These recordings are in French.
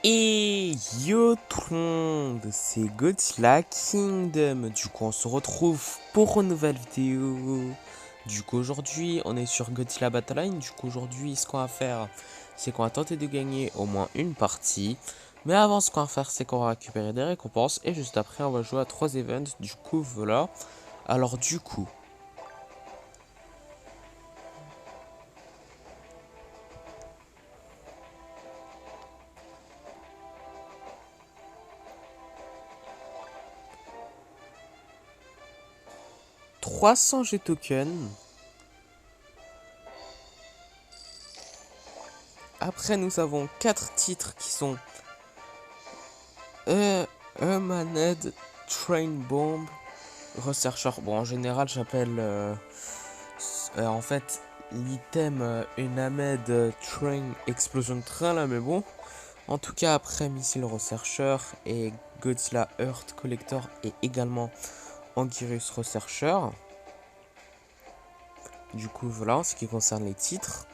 Et yo tout le monde, c'est Godzilla Kingdom. Du coup, on se retrouve pour une nouvelle vidéo. Du coup, aujourd'hui, on est sur Godzilla Battle Line. Du coup, aujourd'hui, ce qu'on va faire, c'est qu'on va tenter de gagner au moins une partie. Mais avant, ce qu'on va faire, c'est qu'on va récupérer des récompenses. Et juste après, on va jouer à 3 events. Du coup, voilà. Alors, du coup, 300 G tokens. Après, nous avons 4 titres qui sont Maned, Train Bomb, Researcher. Bon, en général, j'appelle en fait l'item une Ahmed Train Explosion Train là, mais bon. En tout cas, après Missile Researcher et Godzilla Earth Collector et également Anguirus Researcher. Du coup, voilà en ce qui concerne les titres.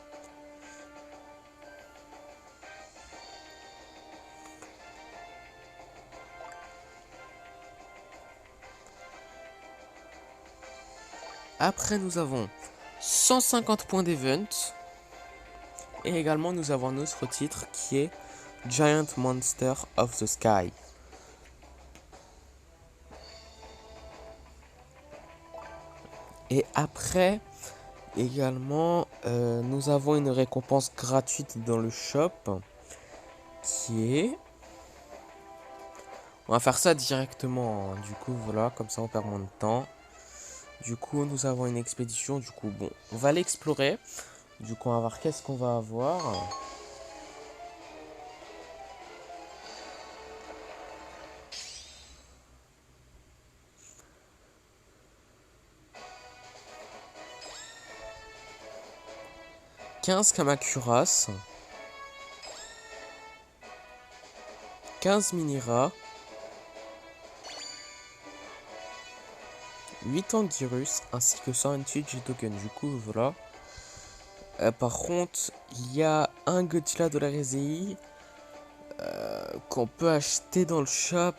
Après, nous avons 150 points d'event. Et également, nous avons un autre titre qui est Giant Monster of the Sky. Et après, également, nous avons une récompense gratuite dans le shop qui est... On va faire ça directement, hein. Du coup, voilà, comme ça on perd moins de temps. Du coup, nous avons une expédition. Du coup, bon, on va l'explorer. Du coup, on va voir qu'est-ce qu'on va avoir. 15 Kamacuras, 15 Minira, 8 Anguirus ainsi que 128 G-Token. Du coup, voilà. Par contre, il y a un Godzilla de la Réséi qu'on peut acheter dans le shop.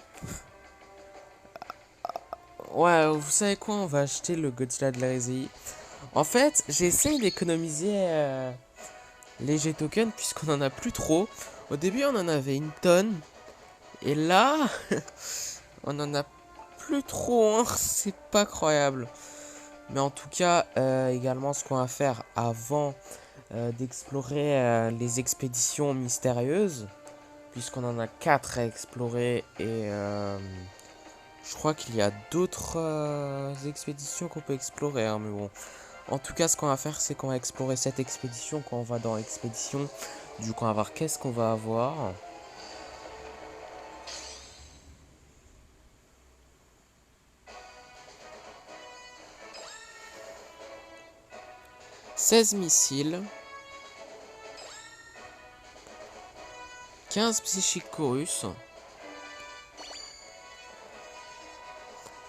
Ouais, vous savez quoi? On va acheter le Godzilla de la Réséi. En fait, j'ai essayé d'économiser les G-Tokens puisqu'on en a plus trop. Au début, on en avait une tonne. Et là, on en a plus trop, hein. C'est pas croyable. Mais en tout cas, également, ce qu'on va faire avant d'explorer les expéditions mystérieuses, puisqu'on en a 4 à explorer et je crois qu'il y a d'autres expéditions qu'on peut explorer, hein, mais bon. En tout cas, ce qu'on va faire, c'est qu'on va explorer cette expédition. Quand on va dans l'expédition, du coup, on va voir qu'est-ce qu'on va avoir. « 16 missiles, 15 psychiques chorus,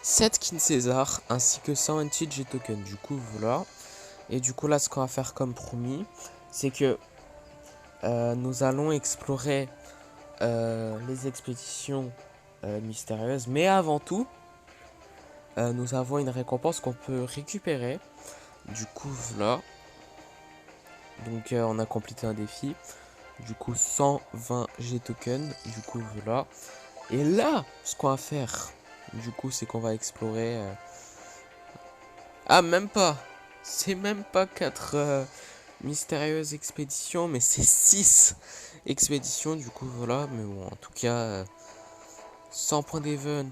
7 Kin César ainsi que 128 G-Token. Du coup, voilà. Et du coup, là, ce qu'on va faire comme promis, c'est que nous allons explorer les expéditions mystérieuses. Mais avant tout, nous avons une récompense qu'on peut récupérer. Du coup, voilà. Donc, on a complété un défi. Du coup, 120 G-Token. Du coup, voilà. Et là, ce qu'on va faire, du coup, c'est qu'on va explorer... Ah, même pas. C'est même pas 4 mystérieuses expéditions, mais c'est 6 expéditions. Du coup, voilà. Mais bon, en tout cas, 100 points d'event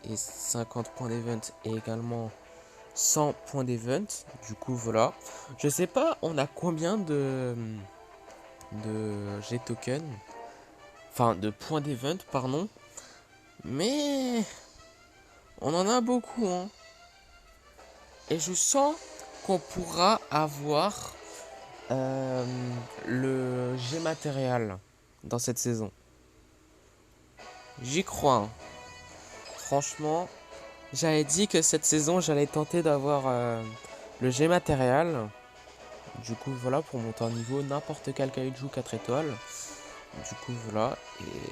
et 50 points d'event et également 100 points d'event. Du coup, voilà. Je sais pas, on a combien de G-Token. Enfin, de points d'event, pardon. Mais on en a beaucoup, hein. Et je sens qu'on pourra avoir le G matériel dans cette saison. J'y crois, hein. Franchement, j'avais dit que cette saison, j'allais tenter d'avoir le G matériel. Du coup, voilà, pour monter en niveau, n'importe quel kaiju 4 étoiles. Du coup, voilà. Et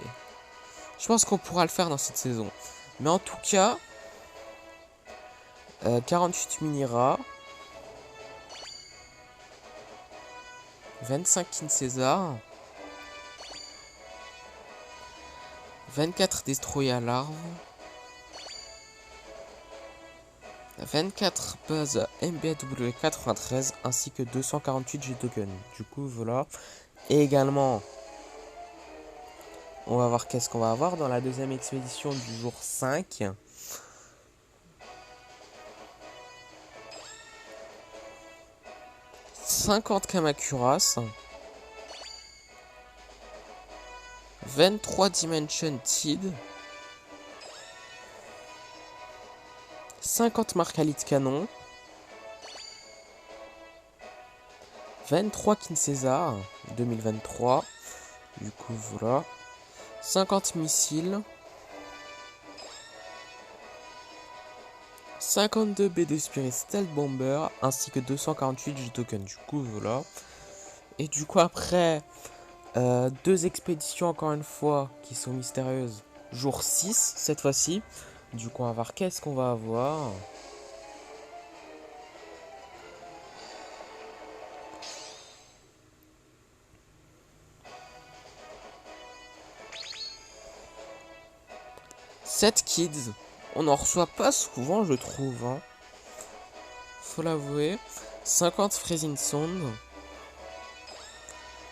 je pense qu'on pourra le faire dans cette saison. Mais en tout cas, 48 mini-rats, 25 King César, 24 Destroy à larve, 24 bases MBW 93 ainsi que 248 G-Token. Du coup, voilà. Et également, on va voir qu'est-ce qu'on va avoir dans la deuxième expédition du jour 5. « 50 Kamacuras, 23 Dimension Tid, 50 Marcalite Canon, 23 King César 2023, du coup voilà, 50 missiles, 52 B2 Spirit Stealth Bomber ainsi que 248 G-Token, du coup voilà. Et du coup après deux expéditions encore une fois qui sont mystérieuses, jour 6 cette fois-ci, du coup on va voir qu'est-ce qu'on va avoir. Cette kids, on n'en reçoit pas souvent je trouve, hein. Faut l'avouer. 50 Freezing Sound.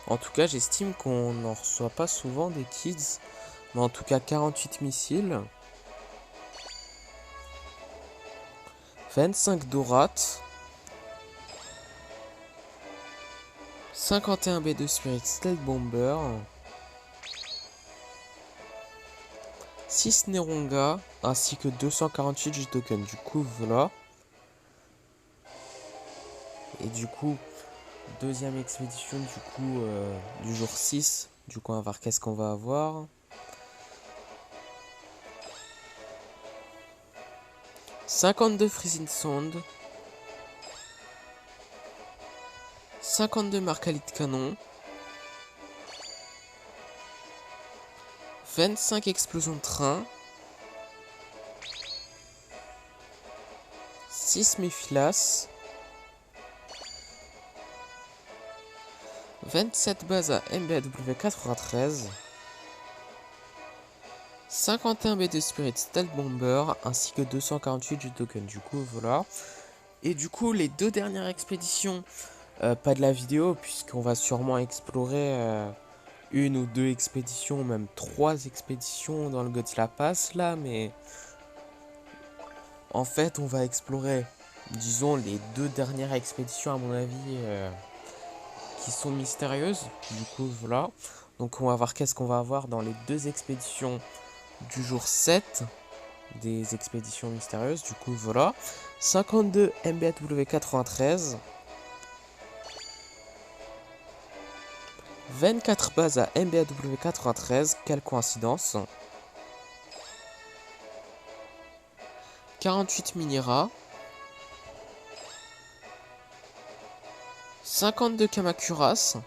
En tout cas j'estime qu'on n'en reçoit pas souvent des kids. Mais en tout cas 48 missiles. 25 Dorat. 51 B2 Spirit Stealth Bomber. 6 Neronga ainsi que 248 G-Token. Du coup voilà. Et du coup, deuxième expédition du coup du jour 6. Du coup on va voir qu'est-ce qu'on va avoir. 52 Freezing Sound. 52 Marcalite Canon. 25 Explosions de train. 6 Méphilas. 27 bases à MBW 93. 51 B2 Spirit Stealth Bomber ainsi que 248 G-Token. Du coup voilà. Et du coup les deux dernières expéditions, pas de la vidéo puisqu'on va sûrement explorer une ou deux expéditions, même 3 expéditions dans le Godzilla Pass là, mais en fait on va explorer, disons, les deux dernières expéditions à mon avis qui sont mystérieuses. Du coup voilà. Donc on va voir qu'est-ce qu'on va avoir dans les deux expéditions du jour 7 des expéditions mystérieuses. Du coup voilà. 52 MBW 93. 24 bases à MBW 93. Quelle coïncidence. 48 mini-rats. 52 Kamacuras.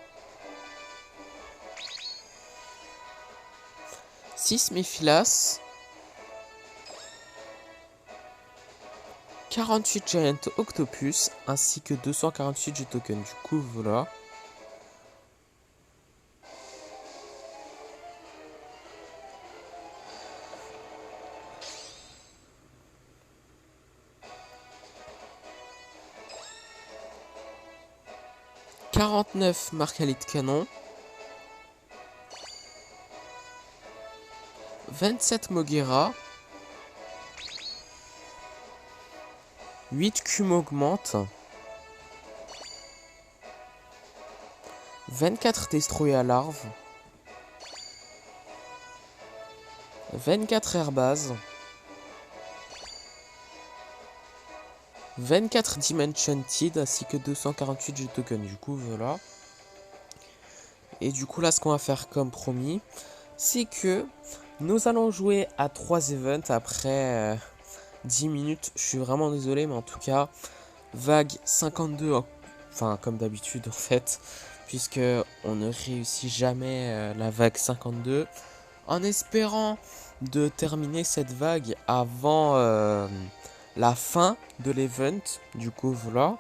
6 Méphilas. 48 Giant Octopus ainsi que 248 G-Token. Du coup voilà. « 49 Marcalite Canon. 27 Moguera. 8 Cume Augmente. 24 Destroy à larve. 24 Airbase. 24 Dimension Tid ainsi que 248 G-Token. Du coup voilà. Et du coup là ce qu'on va faire comme promis, c'est que nous allons jouer à 3 events après 10 minutes. Je suis vraiment désolé mais en tout cas vague 52, enfin comme d'habitude en fait, puisque on ne réussit jamais la vague 52, en espérant de terminer cette vague avant la fin de l'event. Du coup, voilà,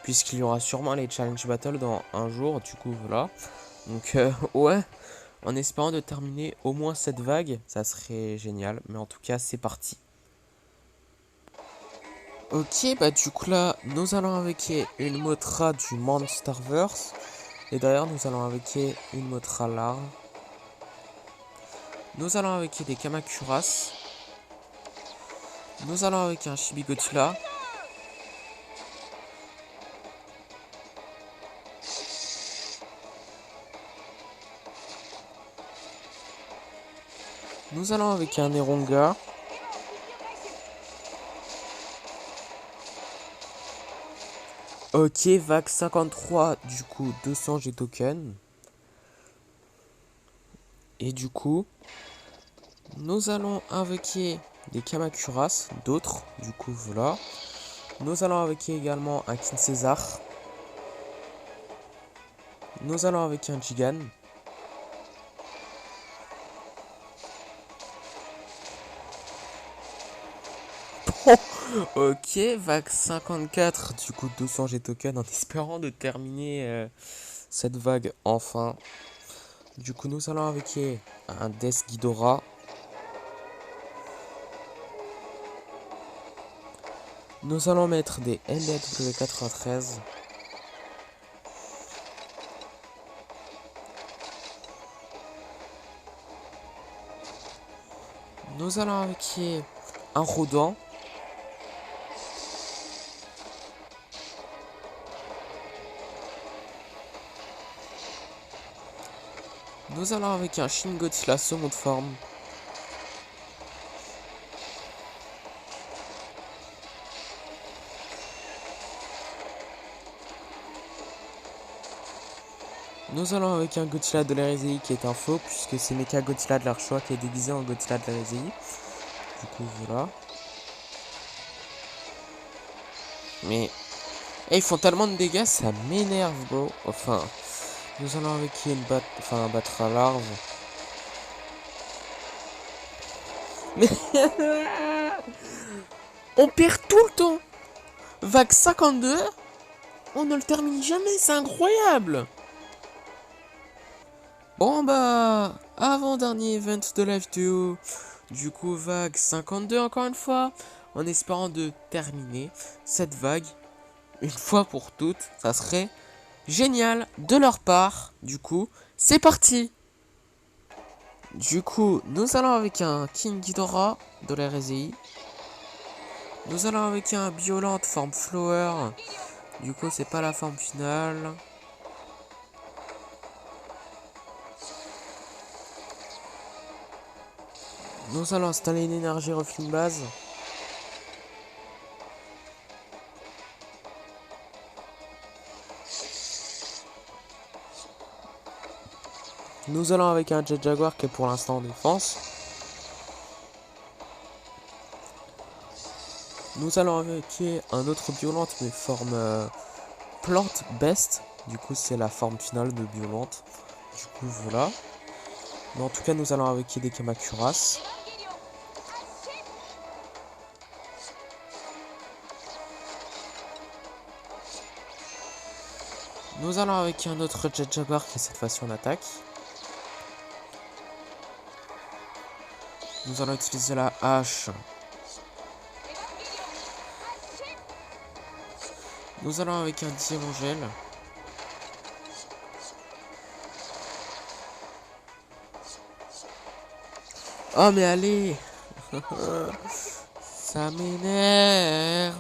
puisqu'il y aura sûrement les challenge battle dans un jour. Du coup, voilà. Donc, ouais, en espérant de terminer au moins cette vague, ça serait génial. Mais en tout cas, c'est parti. Ok, bah du coup là, nous allons avec une Motra du Monsterverse. Et d'ailleurs, nous allons avec une Motra larve. Nous allons avec des Kamacuras. Nous allons avec un Shibigotula. Nous allons avec un Eronga. Ok, vague 53, du coup 200 G token. Et du coup, nous allons avec des Kamacuras, d'autres, du coup voilà. Nous allons avec également un King César. Nous allons avec un Gigan. Ok, vague 54, du coup 200 G token en espérant de terminer cette vague enfin. Du coup, nous allons avec un Death Ghidorah. Nous allons mettre des LW93. Nous allons avec un Rodent. Nous allons avec un Shin Godzilla seconde forme. Nous allons avec un Godzilla de l'Hérésie qui est un faux, puisque c'est Mecha Godzilla de leur choix qui est déguisé en Godzilla de l'Hérésie. Du coup, voilà. Mais ils font tellement de dégâts, ça m'énerve, bro. Enfin, nous allons avec un Batra larve. Mais on perd tout le temps. Vague 52, on ne le termine jamais, c'est incroyable. Bon bah, avant-dernier event de la vidéo, du coup vague 52 encore une fois, en espérant de terminer cette vague une fois pour toutes, ça serait génial de leur part. Du coup, c'est parti. Du coup, nous allons avec un King Ghidorah de la RSI. Nous allons avec un Violent forme Flower. Du coup, c'est pas la forme finale. Nous allons installer une énergie refine base. Nous allons avec un Jet Jaguar qui est pour l'instant en défense. Nous allons avec un autre Violente mais forme plante best. Du coup c'est la forme finale de Violente. Du coup voilà. Mais en tout cas nous allons avec des Kamacuras. Nous allons avec un autre Jet Jaguar qui est cette fois-ci en attaque. Nous allons utiliser la hache. Nous allons avec un Diamongel. Oh mais allez. Ça m'énerve.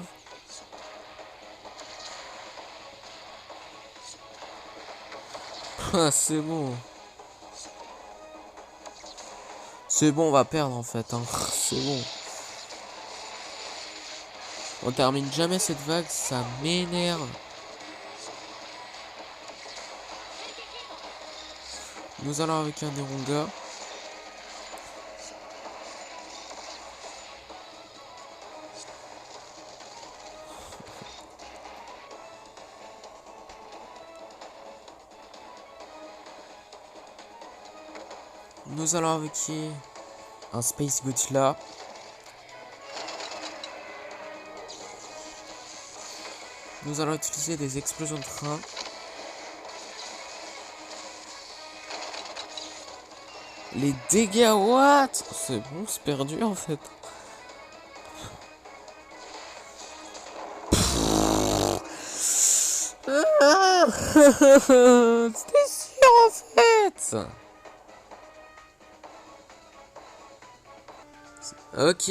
C'est bon. C'est bon, on va perdre en fait. Hein. C'est bon. On termine jamais cette vague, ça m'énerve. Nous allons avec un Erunga. Nous allons invoquer un Space Godzilla. Nous allons utiliser des explosions de train. Les dégâts, what? C'est bon, c'est perdu en fait. C'était sûr en fait. Ok,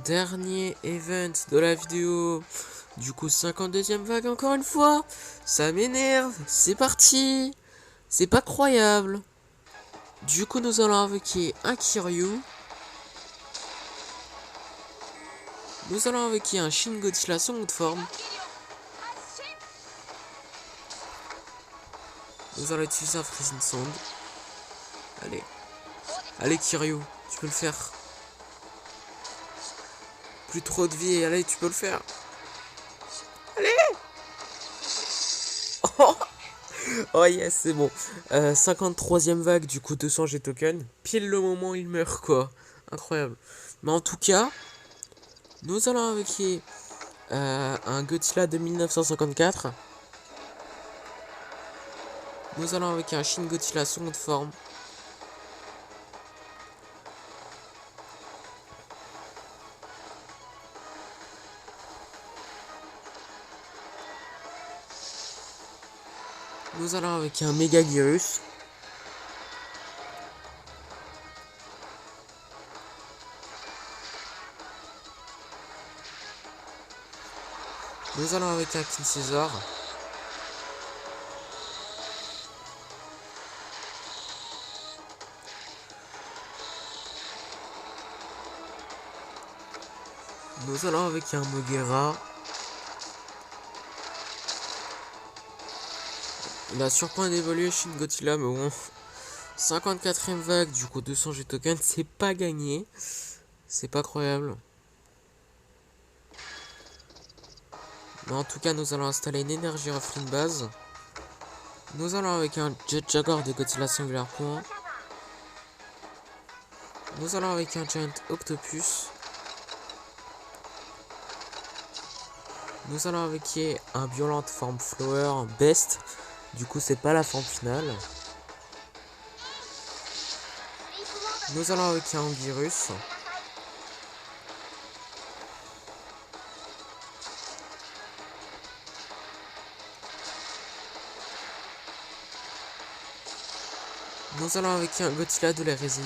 dernier event de la vidéo. Du coup, 52e vague encore une fois. Ça m'énerve. C'est parti. C'est pas croyable. Du coup, nous allons invoquer un Kiryu. Nous allons invoquer un Shin Godzilla seconde forme. Nous allons utiliser un Freezing Sound. Allez. Allez, Kiryu. Tu peux le faire. Plus trop de vie. Allez, tu peux le faire. Allez. Oh, oh yes, c'est bon. 53e vague, du coup 200 G token. Pile le moment où il meurt, quoi. Incroyable. Mais en tout cas, nous allons invoquer un Godzilla de 1954. Nous allons invoquer un Shin Godzilla seconde forme. Nous allons invoquer un Megaguirus. Nous allons invoquer un King Caesar. Nous allons invoquer un Mogera. Il a surpoint d'évoluer Shin Godzilla, mais bon. 54e vague, du coup 200 G token, c'est pas gagné. C'est pas croyable. Mais en tout cas, nous allons installer une énergie Ruffling base. Nous allons avec un Jet Jaguar de Godzilla Singular Point. Nous allons avec un Giant Octopus. Nous allons avec un Violent Form Flower Best. Du coup, c'est pas la forme finale. Nous allons avec un Anguirus. Nous allons avec un Godzilla de l'hérésie.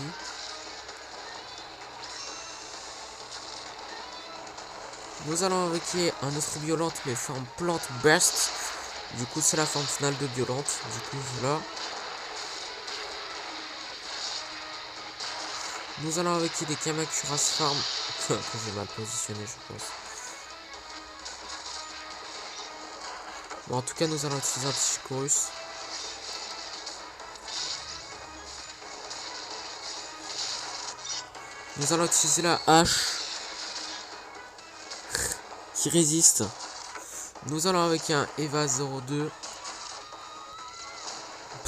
Nous allons invoquer un autre violente mais forme plante burst. Du coup c'est la forme finale de violente. Du coup voilà. Nous allons invoquer des Kamacuras Farm. Que j'ai mal positionné je pense. Bon, en tout cas nous allons utiliser un Psychorus. Nous allons utiliser la hache. Qui résiste. Nous allons avec un Eva 02.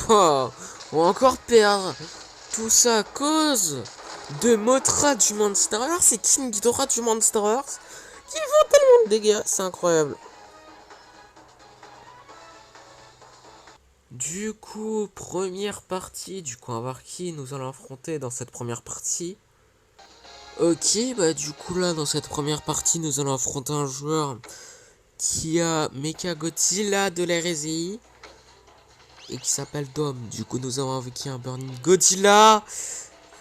Oh, on va encore perdre. Tout ça à cause de Mothra du Monsterverse et King Ghidorah du Monsterverse qui font tellement de dégâts, c'est incroyable. Du coup, première partie, du coup, on va voir qui nous allons affronter dans cette première partie. Ok, bah du coup là, dans cette première partie, nous allons affronter un joueur qui a Mecha Godzilla de l'hérésie et qui s'appelle Dom. Du coup, nous avons invoqué un Burning Godzilla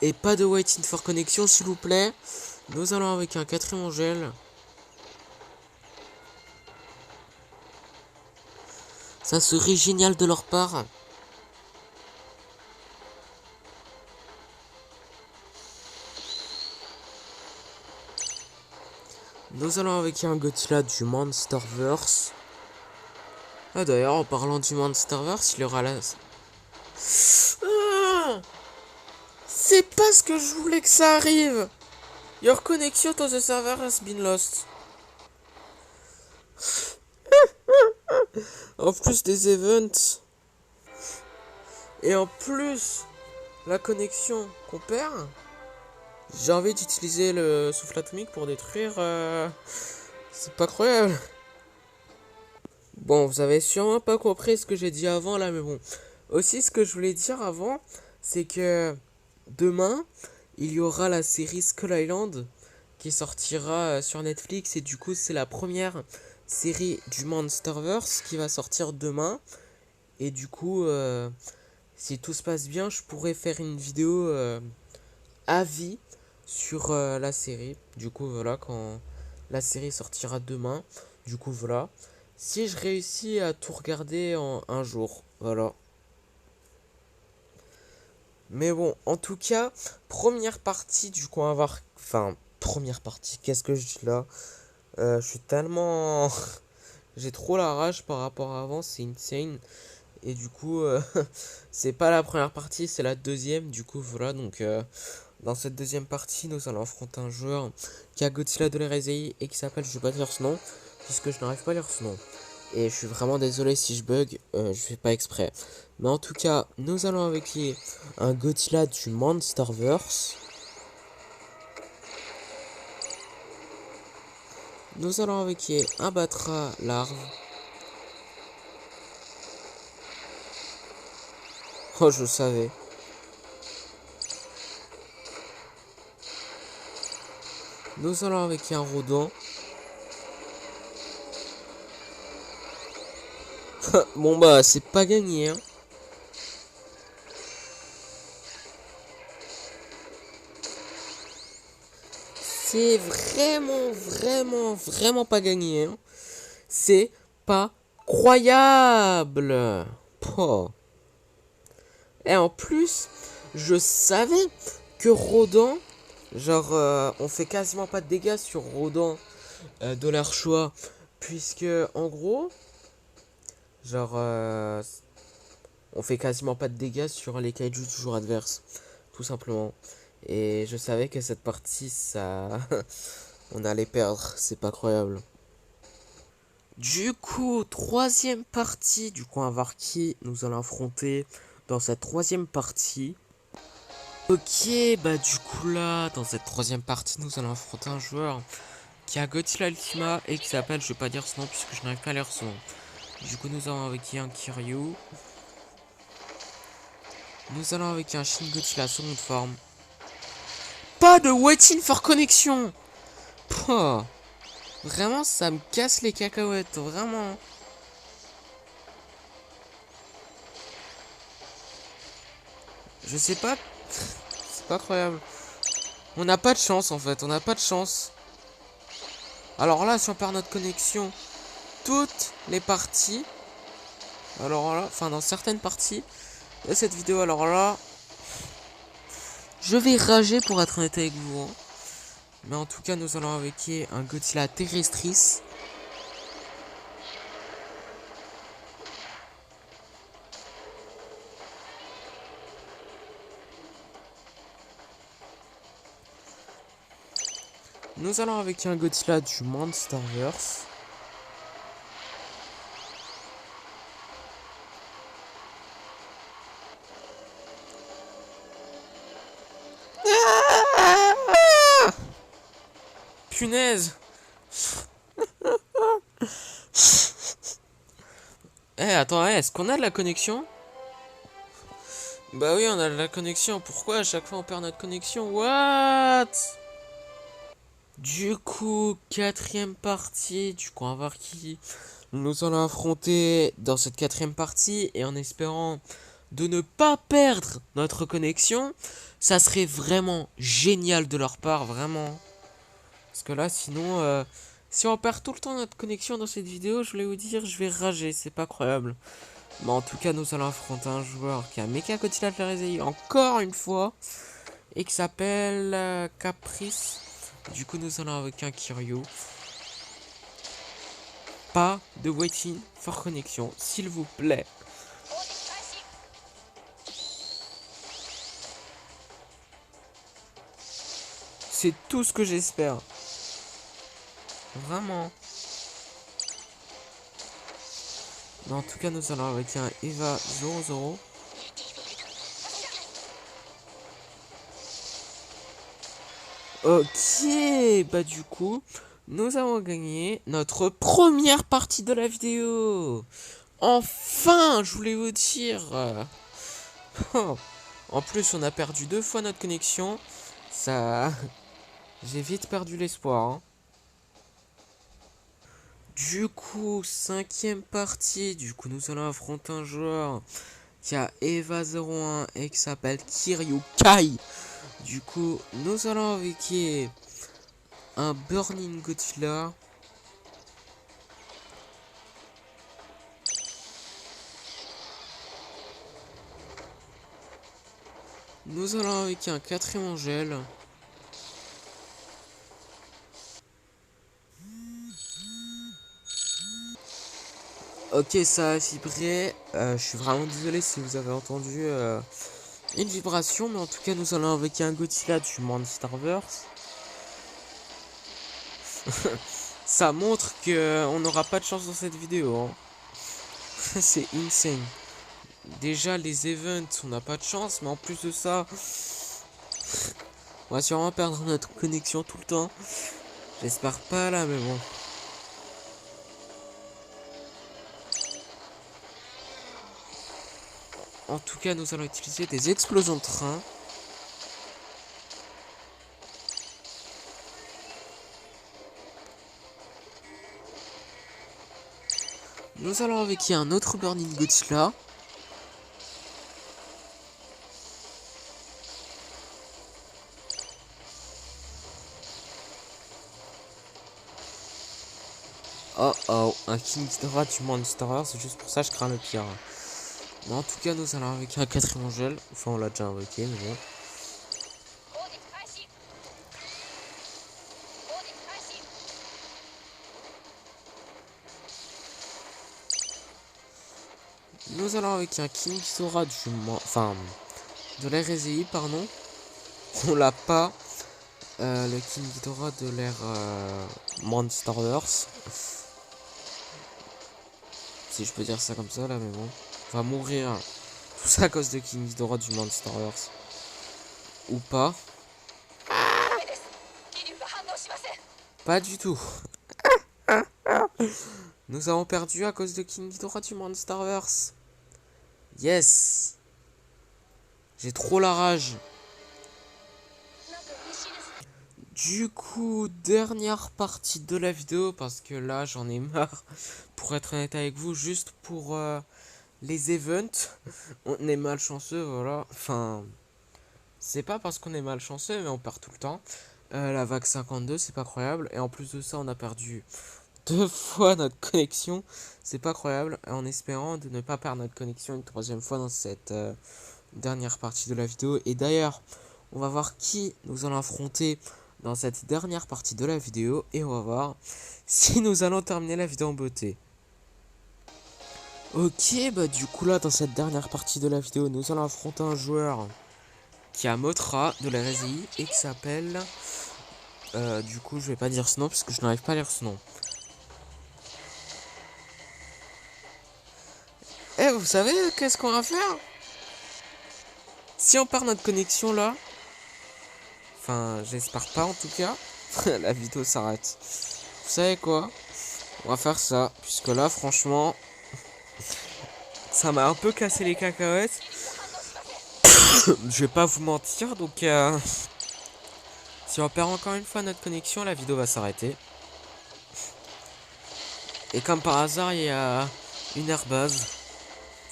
et pas de Waiting for Connection, s'il vous plaît. Nous allons avec un 4ème Angèle. Ça serait génial de leur part. Nous allons avec un Godzilla du Monsterverse. Ah d'ailleurs, en parlant du Monsterverse, il y aura la... Ah, c'est pas ce que je voulais que ça arrive. Your connection to the server has been lost. En plus des events. Et en plus, la connexion qu'on perd, j'ai envie d'utiliser le souffle atomique pour détruire. C'est pas croyable. Bon, vous avez sûrement pas compris ce que j'ai dit avant là, mais bon. Aussi, ce que je voulais dire avant, c'est que demain, il y aura la série Skull Island qui sortira sur Netflix. Et du coup, c'est la première série du Monsterverse qui va sortir demain. Et du coup, si tout se passe bien, je pourrais faire une vidéo avis sur la série. Du coup, voilà, quand la série sortira demain. Du coup, voilà. Si je réussis à tout regarder en un jour. Voilà. Mais bon, en tout cas, première partie, du coup, on va voir. Enfin, première partie, qu'est-ce que je dis là? Je suis tellement. J'ai trop la rage par rapport à avant, c'est insane. Et du coup, c'est pas la première partie, c'est la deuxième. Du coup, voilà, donc dans cette deuxième partie, nous allons affronter un joueur qui a Godzilla de l'Erezei et qui s'appelle, je vais pas dire ce nom, puisque je n'arrive pas à lire ce nom. Et je suis vraiment désolé si je bug, je fais pas exprès. Mais en tout cas, nous allons avec un Godzilla du Monsterverse. Nous allons avec un Batra larve. Oh, je le savais. Nous allons avec un Rodon. Bon bah, c'est pas gagné, hein. C'est vraiment pas gagné, hein. C'est pas croyable. Oh. Et en plus, je savais que Rodan, genre, on fait quasiment pas de dégâts sur Rodan de leur choix. Puisque, en gros, genre, on fait quasiment pas de dégâts sur les kaiju du joueur adverse. Tout simplement. Et je savais que cette partie, ça. On allait perdre. C'est pas croyable. Du coup, troisième partie. Du coup, on va voir qui nous allons affronter dans cette troisième partie. Ok, bah du coup là, dans cette troisième partie, nous allons affronter un joueur qui a Godzilla Ultima et qui s'appelle, je vais pas dire son nom puisque je n'arrive pas à lire son nom. Du coup, nous allons avec un Kiryu. Nous allons avec un Shin Godzilla seconde forme. Pas de waiting for connexion. Pouah. Vraiment, ça me casse les cacahuètes, vraiment. Je sais pas, c'est pas croyable. On n'a pas de chance en fait, on n'a pas de chance. Alors là, si on perd notre connexion, toutes les parties, alors là, enfin dans certaines parties de cette vidéo, alors là, je vais rager pour être honnête avec vous, hein. Mais en tout cas, nous allons avec un Godzilla terrestris. Nous allons avec un Godzilla du Monsterverse. Punaise. Attends, est-ce qu'on a de la connexion? Bah oui, on a de la connexion. Pourquoi à chaque fois on perd notre connexion? What? Du coup, quatrième partie. Du coup, on va voir qui nous allons affronter dans cette quatrième partie. Et en espérant de ne pas perdre notre connexion, ça serait vraiment génial de leur part, vraiment. Parce que là, sinon, si on perd tout le temps notre connexion dans cette vidéo, je voulais vous dire, je vais rager, c'est pas croyable. Mais en tout cas, nous allons affronter un joueur qui a Mecha Godzilla de l'Erezei encore une fois. Et qui s'appelle Caprice. Du coup, nous allons avec un Kiryu. Pas de waiting for connexion, s'il vous plaît. C'est tout ce que j'espère. Vraiment. Mais en tout cas, nous allons avec un Eva 00. Ok, bah du coup, nous avons gagné notre première partie de la vidéo. Enfin, je voulais vous dire. Oh. En plus, on a perdu 2 fois notre connexion. Ça, j'ai vite perdu l'espoir, hein. Du coup, 5e partie. Du coup, nous allons affronter un joueur qui a Eva01 et qui s'appelle Kiryu Kai. Du coup, nous allons avec un Burning Godzilla. Nous allons avec un 4e Angèle. Ok, ça a vibré. Je suis vraiment désolé si vous avez entendu une vibration, mais en tout cas, nous allons avec un Godzilla du Monsterverse. Ça montre que on n'aura pas de chance dans cette vidéo, hein. C'est insane. Déjà, les events, on n'a pas de chance, mais en plus de ça, on va sûrement perdre notre connexion tout le temps. J'espère pas là, mais bon. En tout cas, nous allons utiliser des explosions de train. Nous allons avec un autre Burning Godzilla. Oh oh, un King Ghidorah du Monster, c'est juste pour ça que je crains le pire. Mais en tout cas, nous allons avec un 4e Angèle. Enfin, on l'a déjà invoqué, mais bon. Nous allons avec un King Ghidorah de l'ère EZI, pardon. On l'a pas. Le King Ghidorah de l'ère Monsterverse. Si je peux dire ça comme ça là, mais bon. On va mourir. Tout ça à cause de King Ghidorah du Monsterverse. Ou pas. Pas du tout. Nous avons perdu à cause de King Ghidorah du Monsterverse. Yes. J'ai trop la rage. Du coup, dernière partie de la vidéo, parce que là j'en ai marre, pour être honnête avec vous, juste pour les events. On est malchanceux, voilà. Enfin, c'est pas parce qu'on est malchanceux, mais on perd tout le temps. La vague 52, c'est pas croyable. Et en plus de ça, on a perdu 2 fois notre connexion. C'est pas croyable. En espérant de ne pas perdre notre connexion une 3e fois dans cette dernière partie de la vidéo. Et d'ailleurs, on va voir qui nous allons affronter dans cette dernière partie de la vidéo. Et on va voir si nous allons terminer la vidéo en beauté. Ok, bah du coup là, dans cette dernière partie de la vidéo, nous allons affronter un joueur qui a Mothra de la RSI et qui s'appelle... du coup, je vais pas dire ce nom parce que je n'arrive pas à lire ce nom. Eh, vous savez qu'est-ce qu'on va faire? Si on perd notre connexion là, enfin, j'espère pas en tout cas, la vidéo s'arrête. Vous savez quoi? On va faire ça, puisque là, franchement, ça m'a un peu cassé les cacahuètes. Je vais pas vous mentir, donc si on perd encore une fois notre connexion, la vidéo va s'arrêter. Et comme par hasard, il y a une airbase.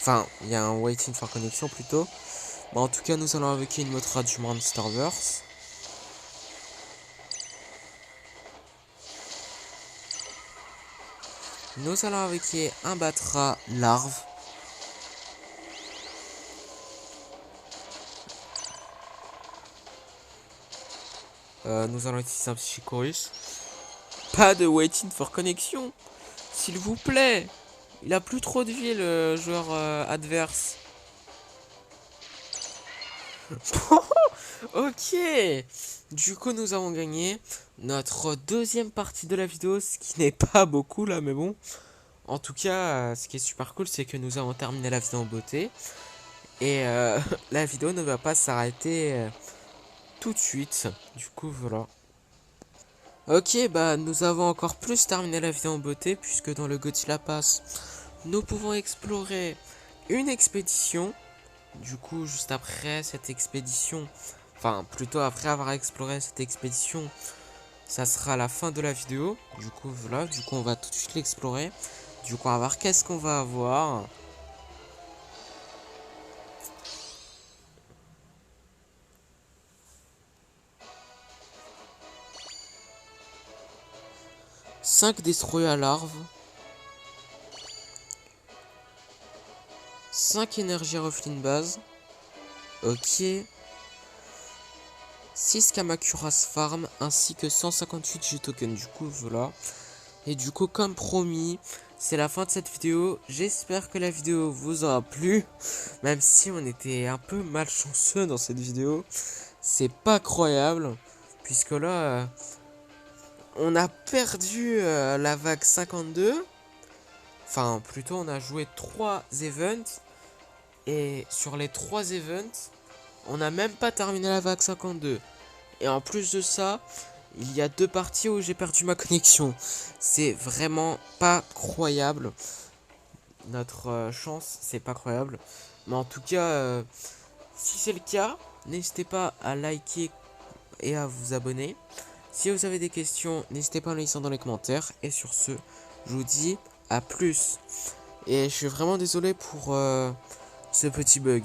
Enfin, il y a un waiting for connection plutôt. Bon, en tout cas, nous allons invoquer une Mothra du Monsterverse. Nous allons invoquer un Batra larve. Nous allons utiliser un Psychorus. Pas de waiting for connection, s'il vous plaît. Il a plus trop de vie, le joueur adverse. Ok. Du coup, nous avons gagné notre 2e partie de la vidéo, ce qui n'est pas beaucoup là, mais bon. En tout cas, ce qui est super cool, c'est que nous avons terminé la vidéo en beauté. Et la vidéo ne va pas s'arrêter tout de suite. Du coup, voilà. Ok, bah nous avons encore plus terminé la vidéo en beauté, puisque dans le Godzilla Pass, nous pouvons explorer une expédition. Du coup, juste après cette expédition, enfin plutôt après avoir exploré cette expédition, ça sera la fin de la vidéo. Du coup, voilà, du coup on va tout de suite l'explorer. Du coup, on va voir qu'est-ce qu'on va avoir. Cinq destroyers à larves. 5 énergies refline base. Ok. 6 Kamakuras farm ainsi que 158 G-tokens. Du coup, voilà. Et du coup, comme promis, c'est la fin de cette vidéo. J'espère que la vidéo vous aura plu. Même si on était un peu malchanceux dans cette vidéo. C'est pas croyable. Puisque là, on a perdu la vague 52. Enfin, plutôt, on a joué 3 events. Et sur les 3 events, on n'a même pas terminé la vague 52. Et en plus de ça, il y a 2 parties où j'ai perdu ma connexion. C'est vraiment pas croyable. Notre chance, c'est pas croyable. Mais en tout cas, si c'est le cas, n'hésitez pas à liker et à vous abonner. Si vous avez des questions, n'hésitez pas à les laisser dans les commentaires. Et sur ce, je vous dis à plus. Et je suis vraiment désolé pour ce petit bug.